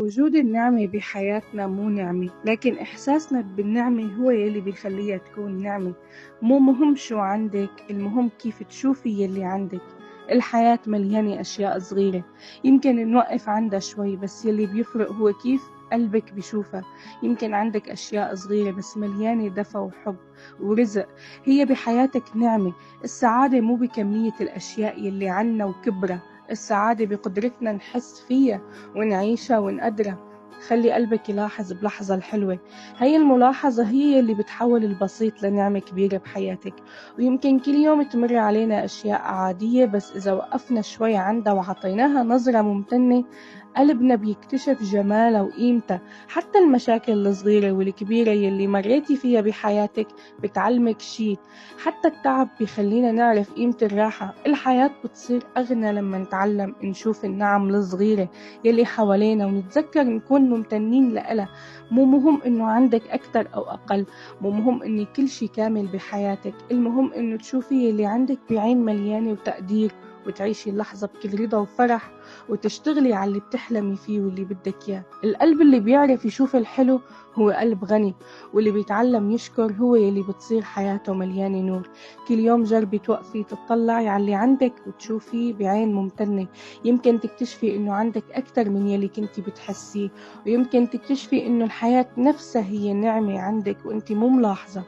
وجود النعمة بحياتنا مو نعمة، لكن إحساسنا بالنعمة هو يلي بيخليها تكون نعمة. مو مهم شو عندك، المهم كيف تشوفي يلي عندك. الحياة مليانة أشياء صغيرة يمكن نوقف عندها شوي، بس يلي بيفرق هو كيف قلبك بيشوفها. يمكن عندك أشياء صغيرة بس مليانة دفى وحب ورزق، هي بحياتك نعمة. السعادة مو بكمية الأشياء يلي عنا وكبرة، السعادة بقدرتنا نحس فيها ونعيشها ونقدرها. خلي قلبك يلاحظ بلحظة الحلوة، هي الملاحظة هي اللي بتحول البسيط لنعمة كبيرة بحياتك. ويمكن كل يوم تمر علينا أشياء عادية، بس إذا وقفنا شوي عندها وعطيناها نظرة ممتنة، قلبنا بيكتشف جمالها وقيمتها. حتى المشاكل الصغيرة والكبيرة يلي مريتي فيها بحياتك بتعلمك شي. حتى التعب بيخلينا نعرف قيمة الراحة. الحياة بتصير أغنى لما نتعلم نشوف النعم الصغيرة يلي حوالينا ونتذكر نكون ممتنين لها. مو مهم إنه عندك أكتر أو أقل، مو مهم إن كل شي كامل بحياتك، المهم إنه تشوفي يلي عندك بعين مليانة وتقدير، وتعيشي اللحظة بكل رضا وفرح، وتشتغلي على اللي بتحلمي فيه واللي بدك إياه. القلب اللي بيعرف يشوف الحلو هو قلب غني، واللي بيتعلم يشكر هو يلي بتصير حياته مليانة نور. كل يوم جربي توقفي تطلعي على اللي عندك وتشوفيه بعين ممتنة. يمكن تكتشفي إنه عندك أكتر من يلي كنتي بتحسيه، ويمكن تكتشفي إنه الحياة نفسها هي نعمة عندك وإنتي مو ملاحظة.